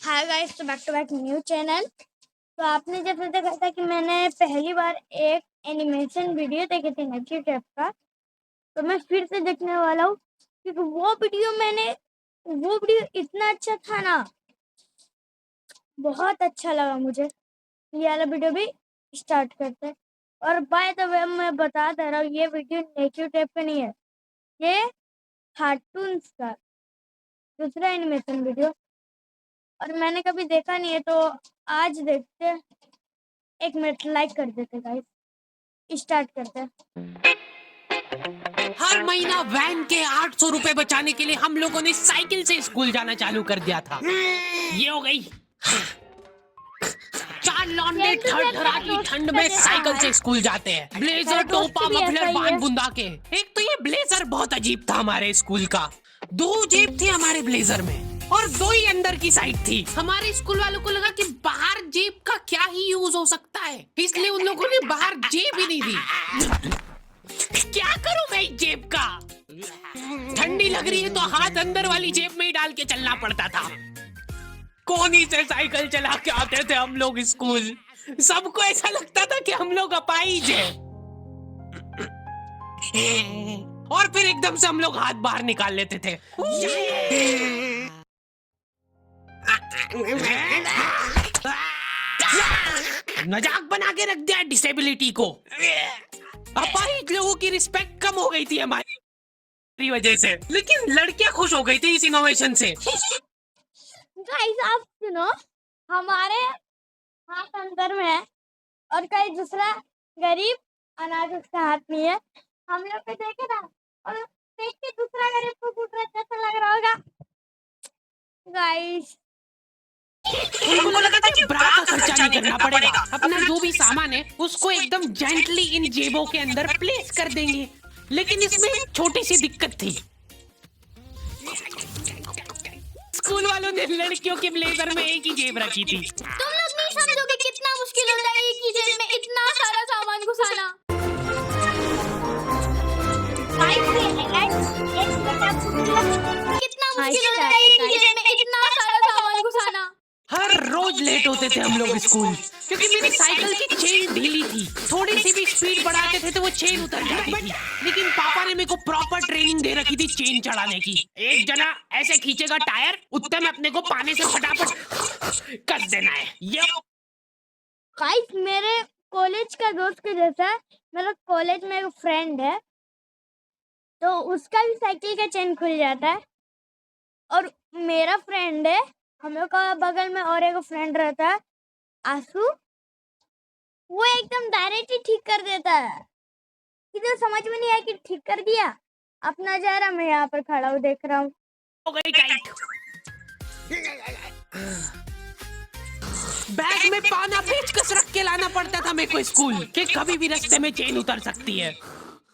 हाय guys, तो back to back new channel. तो आपने जैसे देखा था कि मैंने पहली बार एक एनिमेशन वीडियो देखी थी नेक्स्ट टैप का, तो मैं फिर से देखने वाला हूँ क्योंकि वो वीडियो इतना अच्छा था ना, बहुत अच्छा लगा मुझे। ये वाला वीडियो भी स्टार्ट करते हैं। और बाय द वे मैं बता दे रहा हूँ, ये वीडियो नेक्स्ट टैप का नहीं है, ये कार्टून्स का दूसरा एनिमेशन वीडियो, और मैंने कभी देखा नहीं है, तो आज देखते हैं। 1 मिनट लाइक कर देते गाइस, स्टार्ट करते हैं। हर महीना वैन के 800 रुपए बचाने के लिए हम लोगों ने साइकिल से स्कूल जाना चालू कर दिया था। ये हो गई। चार लौंडे थरथराती ठंड में साइकिल से स्कूल जाते हैं, ब्लेजर, टोपा, मफलर बांध बुंदा के। एक तो ये ब्लेजर बहुत अजीब था हमारे स्कूल का। 2 जेब थी हमारे ब्लेजर में और 2 ही अंदर की साइड थी। हमारे स्कूल वालों को लगा कि बाहर जेब का क्या ही यूज हो सकता है, इसलिए उन लोगों ने बाहर जेब ही नहीं दी। क्या करूं मैं इस जेब का? ठंडी लग रही है तो हाथ अंदर वाली जेब में ही डाल के चलना पड़ता था। कोनी से साइकिल चला के आते थे हम लोग स्कूल। सबको ऐसा लगता था कि हम लोग अपाहिज हैं। और फिर एकदम से हम लोग हाथ बाहर निकाल लेते थे। मजाक बना के रख दिया डिसेबिलिटी को। अपाहिज लोगों की रिस्पेक्ट कम हो गई थी हमारी वजह से, लेकिन लड़कियां खुश हो गई थी इस इनोवेशन से। गाइस आप सुनो, हमारे हाथ अंदर में है और कई दूसरा गरीब अनाज उसके हाथ में है। हम लोग पे देखे ना, और देख के दूसरा गरीब को फूट रहा, कैसा लग रहा होगा गाइस? उनको लगा था कि ब्रा का खर्चा नहीं करना पड़ेगा, अपना जो भी सामान है उसको एकदम जेंटली इन जेबों के अंदर प्लेस कर देंगे। लेकिन इसमें एक छोटी सी दिक्कत थी। स्कूल वालों ने लड़कियों के ब्लेजर में एक ही जेब रखी थी। तुम लोग नहीं समझोगे कितना मुश्किल होता है एक ही जेब में इतना सारा सामान घुसाना। कितना मुश्किल होता है एक ही जेब में इतना सारा सामान घुसाना। हर रोज लेट होते थे हम लोग स्कूल, क्योंकि मेरी साइकिल की चेन ढीली थी। थोड़ी सी भी स्पीड बढ़ाते थे तो वो चेन उतर जाती थी। लेकिन पापा ने मेरे को प्रॉपर ट्रेनिंग दे रखी थी चेन चढ़ाने की। एक जना ऐसे खींचेगा टायर, उतने में अपने को पानी से फटाफट कस देना है। ये गाइस मेरे कॉलेज का दोस्त के जैसा, मेरा कॉलेज में एक फ्रेंड है, तो उसका भी साइकिल का चेन खुल जाता है। और मेरा फ्रेंड है, हम लोग का बगल में और एक फ्रेंड रहता है आंसू, वो एकदम डायरेक्ट ही ठीक कर देता है। किधर समझ में नहीं आया कि ठीक कर दिया। अपना जा रहा, मैं यहाँ पर खड़ा हूँ देख रहा हूँ। हो गई टाइट। बैग में पाना पेचकस रख के लाना पड़ता था मेरे को स्कूल, कि कभी भी रास्ते में चेन उतर सकती है।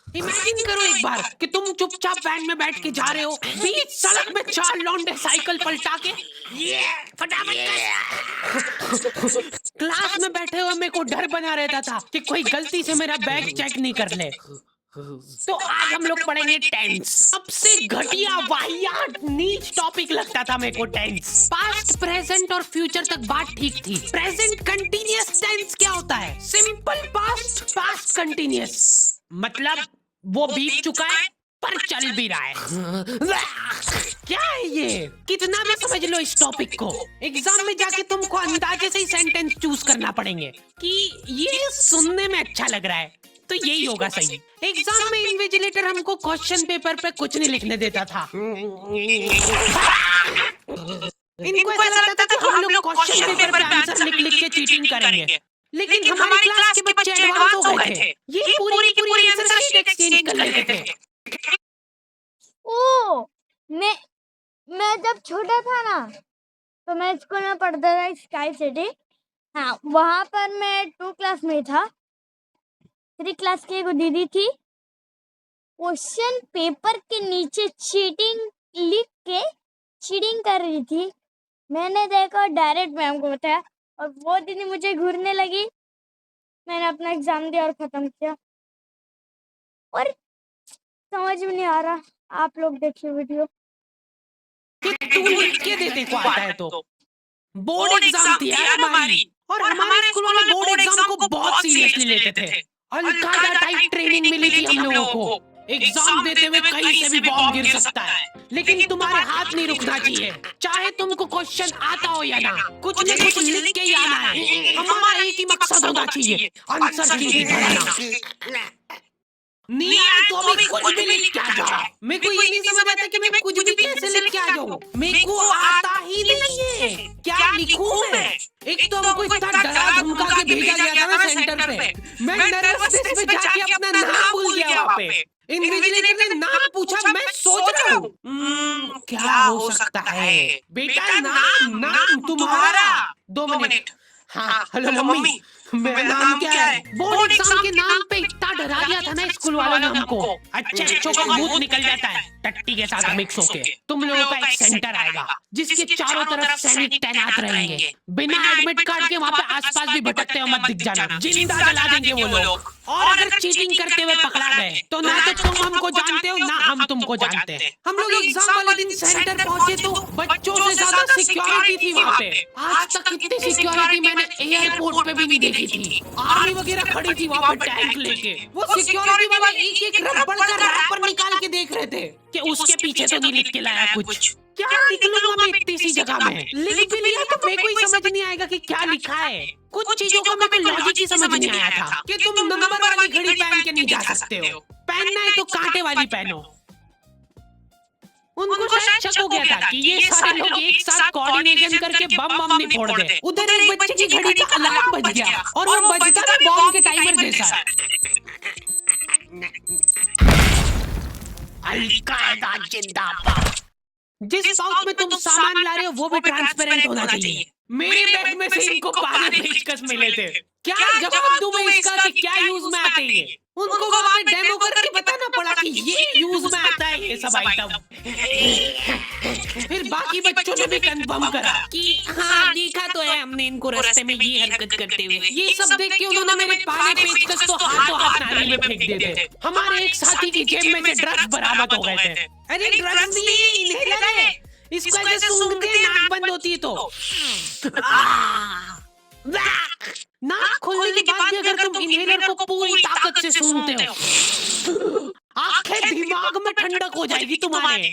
इमेजिन करो एक बार कि तुम चुपचाप वैन में बैठ के जा रहे हो, बीच सड़क में 4 लौंडे साइकिल पलटा के ये फटाफट क्लास में बैठे हुए मेरे को डर बना रहता था कि कोई गलती से मेरा बैग चेक नहीं कर ले। तो आज हम लोग पढ़ेंगे टेंस। सबसे घटिया, वाहियात, नीच टॉपिक लगता था मेरे को टेंस। पास्ट, प्रेजेंट और फ्यूचर तक बात ठीक थी। प्रेजेंट कंटीन्यूअस टेंस क्या होता है? Simple past, past continuous. मतलब वो बीत चुका है पर चल भी रहा है। क्या है ये? कितना भी समझ लो इस टॉपिक को, एग्जाम में जाके तुमको अंदाजे से ही सेंटेंस चूज करना पड़ेंगे कि ये सुनने में अच्छा लग रहा है तो यही होगा सही। एग्जाम में इन्विजिलेटर हमको क्वेश्चन पेपर पे कुछ नहीं लिखने देता था। इनको ऐसा लगता था कि हम लोग क्वेश्चन पेपर पे आंसर लिख लिख के चीटिंग करेंगे। लेकिन हमारी क्लास के बच्चे एडवांस हो गए थे। ये पूरी की पूरी आंसर शीट एक्सचेंज कर लेते थे। ओ, मैं जब छोटा था ना, तो मैं स्कूल में पढ़ता था स्काई सिटी। हाँ, वहाँ पर मैं 2 क्लास में था। 3 क्लास की एक दीदी थी, क्वेश्चन पेपर के नीचे चीटिंग लिख के चीटिंग कर रही थी। मैंने देखा और डायरेक्ट मैम को बताया, और वो दीदी मुझे घूरने लगी। मैंने अपना एग्जाम दिया और खत्म किया। और समझ में नहीं आ रहा, आप लोग देखिए वीडियो। कि तू लिख के देते को आता है तो बोर्ड एग्जाम थी यार हमारी, और हमारे स्कूल वाले बोर्ड एग्जाम को बहुत सीरियसली लेते थे। अलकायदा टाइप ट्रेनिंग मिली थी हम लोगों को। एग्जाम देते हुए कहीं से भी बॉम्ब गिर सकता है, लेकिन तुम्हारे हाथ नहीं रुकना चाहिए, चाहे तुमको क्वेश्चन आता हो या ना, कुछ न कुछ लिख के ही आना है। हमारा एक ही मकसद होना चाहिए, आंसर की ढूंढना। नहीं यार, तो अभी कुछ भी लिख के आ जाओ। मेरे को ये नहीं समझ आता कि मैं कुछ भी कैसे लिख के आ जाऊँ। मेरे को आता ही नहीं है, क्या लिखूं मैं? एक तो हमको इतना डरा धमका के भेजा गया था ना सेंटर पे, मैं नर्वसनेस में जाके अपना नाम भूल गया वहाँ पे। इन्विजिलेटर ने नाम पूछा, मैं सोच रहा हूँ क्या हो सकता है। बेटा नाम नाम तुम्हारा। 2 मिनट। हाँ हेलो मम्मी, मेरा नाम क्या है? बोर्ड एग्जाम के नाम पे इतना डरा दिया था ना स्कूल वालों ने हमको। अच्छे का भूत निकल जाता है टट्टी के साथ मिक्स होके। तुम लोगों का एक सेंटर आएगा जिसके चारों तरफ सैनिक तैनात रहेंगे। बिना एडमिट कार्ड के वहाँ पे आसपास भी भटकते हो मत दिख जाना, जिंदा जला देंगे वो लोग। और अगर चीटिंग करते हुए पकड़ा गए तो ना तो तुम हमको जानते हो ना हम तुमको जानते हैं। हम लोग एग्जाम वाले दिन सेंटर पहुंचे तो बच्चों से ज्यादा सिक्योरिटी थी वहाँ पे। आज तक इतनी सिक्योरिटी मैंने एयरपोर्ट पे भी नहीं देखी थी। आर्मी वगैरह खड़ी थी वहाँ पे टैंक लेके। वो सिक्योरिटी वाले एक एक रबड़ का रैपर निकाल के देख रहे थे कि उसके पीछे तो नहीं लिख के लाया कुछ। क्या लिख लूंगा मैं इतनी सी जगह में? लिख भी लिया तो मेरे को ही समझ नहीं आएगा कि क्या लिखा है। कुछ चीजों का मेरे को लॉजिक ही समझ नहीं आया था कि तुम नंबर वाली घड़ी पहन के नहीं जा सकते हो, पहनना है तो कांटे वाली पहनो। उनको शायद शक हो गया था कि ये सारे लोग एक साथ कोऑर्डिनेशन करके बम नहीं फोड़ दे। उधर एक बच्चे की घड़ी का अलार्म बज गया और वो बजता था बॉम्ब के टाइमर जैसा। अलकायदा जिंदाबाद। जिस पाउच में तुम सामान ला रहे हो वो भी ट्रांसपेरेंट होना चाहिए। मेरे बैग में से इनको पानी पेचकस मिले थे। क्या जवाब दूं मैं इसका कि क्या यूज में आते हैं? उनको वहाँ पे डेमो करके बताना पड़ा कि ये यूज में आता है ये सब आइटम। फिर बाकी बच्चों ने भी कंफर्म करा कि हाँ देखा तो है हमने इनको रास्ते में ये हरकत करते हुए। ये सब देख के उन्होंने मेरे पानी पेचकस तो हाथों हाथ नाली में फेंक दिए थे। हमारे एक साथी की जेब में से ड्रग्स बरामद हो गए थे। अरे ड्रग्स नहीं, इनहेलर है। इसको ऐसे सूंघते हैं नाक बंद होती है तो। नाक खोलने के बाद भी अगर तुम इनहेलर को पूरी ताकत से सूंघते हो, आंखें दिमाग में ठंडक हो जाएगी तुम्हारे।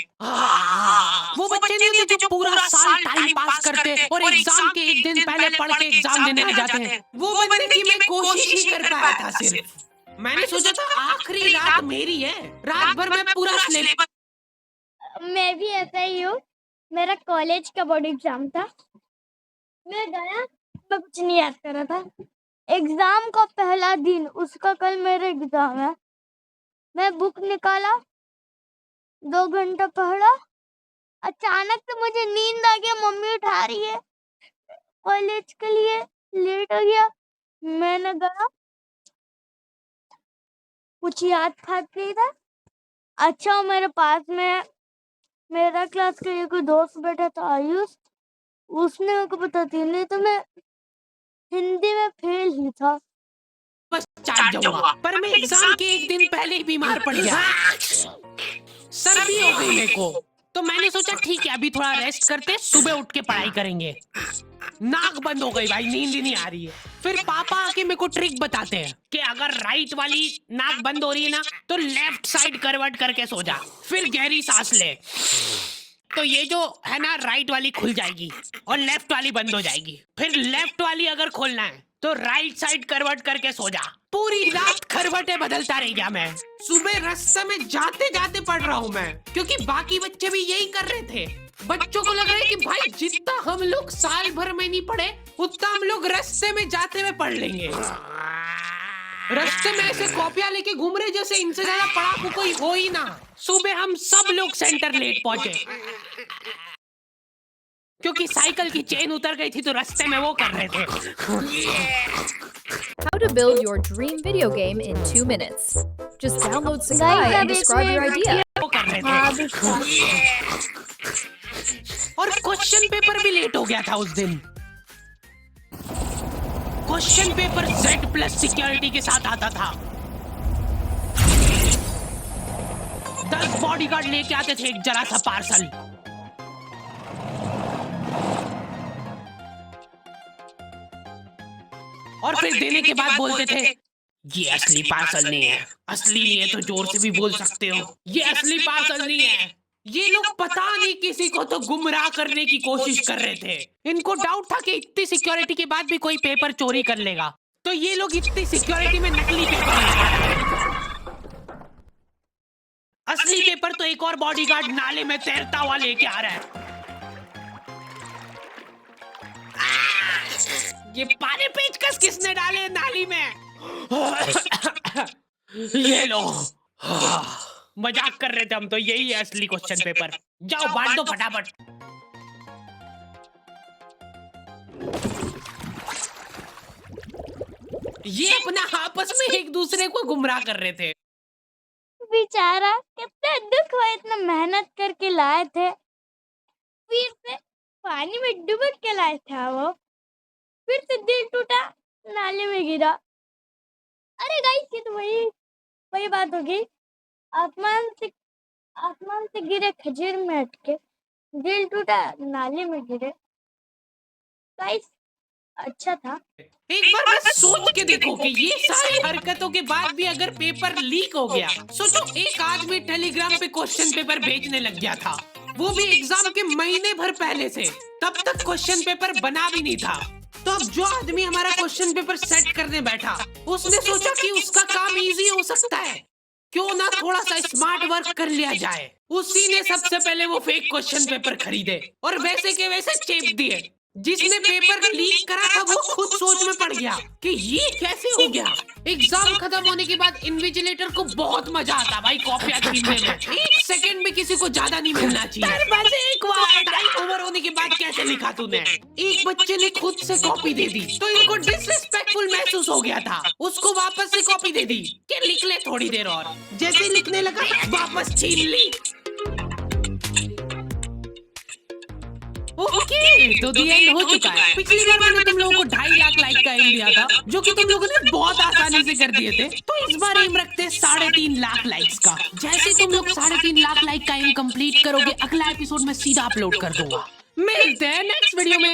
वो बच्चे नहीं होते जो पूरा साल टाइम पास करते और एग्जाम के एक दिन पहले पढ़ के एग्जाम देने आ जाते हैं। वो बनने की मैं कोशिश ही कर पाया था सिर्फ। मैंने सोचा था आखिरी रात मेरी है, रात भर मैं पूरा सिलेबस। मैं भी ऐसा ही हूँ। मेरा कॉलेज का बोर्ड एग्जाम था, मैं गया, मैं कुछ नहीं याद कर रहा था। एग्जाम का पहला दिन, उसका कल मेरा एग्जाम है। मैं बुक निकाला, 2 घंटा पढ़ा, अचानक से मुझे नींद आ गया। मम्मी उठा रही है कॉलेज के लिए, लेट हो गया। मैंने गया, कुछ याद था नहीं था। अच्छा मेरे पास में मेरा क्लास का एक दोस्त बैठा था आयुष, उसने मेरे को बता दी, नहीं तो मैं हिंदी में फेल ही था। बस चाट जाऊंगा, पर मैं एग्जाम के एक दिन पहले ही बीमार पड़ गया। सर्दी हो गई मेरे को, तो मैंने सोचा ठीक है अभी थोड़ा रेस्ट करते, सुबह उठ के पढ़ाई करेंगे। नाक बंद हो गई भाई, नींद ही नहीं आ रही है। फिर पापा आके मेरे को ट्रिक बताते हैं कि अगर राइट वाली नाक बंद हो रही है ना तो लेफ्ट साइड करवट करके सो जा, फिर गहरी सांस ले, तो ये जो है ना राइट वाली खुल जाएगी और लेफ्ट वाली बंद हो जाएगी। फिर लेफ्ट वाली अगर खोलना है तो राइट साइड करवट करके सो जा। पूरी रात करवटें बदलता रह गया मैं। सुबह रास्ते में जाते जाते पढ़ रहा हूँ मैं, क्योंकि बाकी बच्चे भी यही कर रहे थे। बच्चों को लग रहा है कि भाई जितना हम लोग साल भर में नहीं पढ़े उतना हम लोग रास्ते में जाते हुए पढ़ लेंगे। रास्ते में ऐसे कॉपियां लेके घूम रहे जैसे इनसे ज्यादा पढ़ाकू कोई हो ही ना। सुबह हम सब लोग सेंटर लेट पहुंचे क्योंकि साइकिल की चेन उतर गई थी तो रास्ते में वो कर रहे थे। How to build your dream video game in 2 minutes. Just download Sakai and describe your idea. वो कर रहे थे। और क्वेश्चन पेपर भी लेट हो गया था उस दिन। क्वेश्चन पेपर Z+ सिक्योरिटी के साथ आता था। 10 बॉडीगार्ड लेके आते थे एक जरा सा पार्सल। और फिर देने के बाद बोलते थे ये असली पार्सल नहीं है। असली नहीं है तो जोर से भी बोल सकते हो, ये असली पार्सल नहीं है। ये लोग पता नहीं किसी को तो गुमराह करने की कोशिश कर रहे थे। इनको डाउट था कि इतनी सिक्योरिटी के बाद भी कोई पेपर चोरी कर लेगा, तो ये लोग इतनी सिक्योरिटी में नकली पेपर लगा रहे थे। असली पेपर तो एक और बॉडीगार्ड नाले में तैरता हुआ लेके आ रहा है। ये पानी पेचकस किसने डाले नाली में? ये लो। मजाक कर रहे थे हम तो, यही है असली क्वेश्चन पेपर। जाओ बांट दो फटाफट। ये अपना आपस में एक दूसरे को गुमराह कर रहे थे। बेचारा कितना दुख हुआ, इतना मेहनत करके लाए थे, फिर से पानी में डुबक के लाए थे वो, फिर से दिल टूटा, नाले में गिरा। अरे गाइस, ये तो वही बात होगी, आसमान से गिरे खजूर में अटके, दिल टूटा, नाले में गिरे। गाइस अच्छा था। एक बार बस सोच के देखो कि ये सारी हरकतों के बाद भी अगर पेपर लीक हो गया, सोचो एक आदमी टेलीग्राम पे क्वेश्चन पेपर भेजने लग गया था, वो भी एग्जाम के महीने भर पहले से, तब तक क्वेश्चन पेपर बना भी नहीं था। तो अब जो आदमी हमारा क्वेश्चन पेपर सेट करने बैठा, उसने सोचा कि उसका काम इजी हो सकता है, क्यों ना थोड़ा सा स्मार्ट वर्क कर लिया जाए। उसी ने सबसे पहले वो फेक क्वेश्चन पेपर खरीदे और वैसे के वैसे चेप दिए। जिसने पेपर लीक करा था वो खुद सोच में पड़ गया कि ये कैसे हो गया। एग्जाम खत्म होने के बाद इन्विजिलेटर को बहुत मजा आता भाई कॉपियां छीनने में। एक सेकंड भी किसी को ज्यादा नहीं मिलना चाहिए। बस एक बार टाइम ओवर होने के बाद कैसे लिखा तूने? एक बच्चे ने खुद से कॉपी दे दी तो इनको डिसरिस्पेक्टफुल महसूस हो गया था, उसको वापस से कॉपी दे दी कि लिख ले थोड़ी देर और। जैसे लिखने लगा वापस छीन ली। ओके, तो दी एंड हो चुका है। पिछली बार मैंने तुम लोगों को 2.5 लाख लाइक का एम दिया था, जो कि तुम लोगों ने बहुत आसानी से कर दिए थे। तो इस बार एम रखते हैं 3.5 लाख लाइक्स का। जैसे तुम लोग 3.5 लाख लाइक का एम कंप्लीट करोगे, अगला एपिसोड में सीधा अपलोड कर दूंगा। मिलते हैं नेक्स्ट वीडियो में।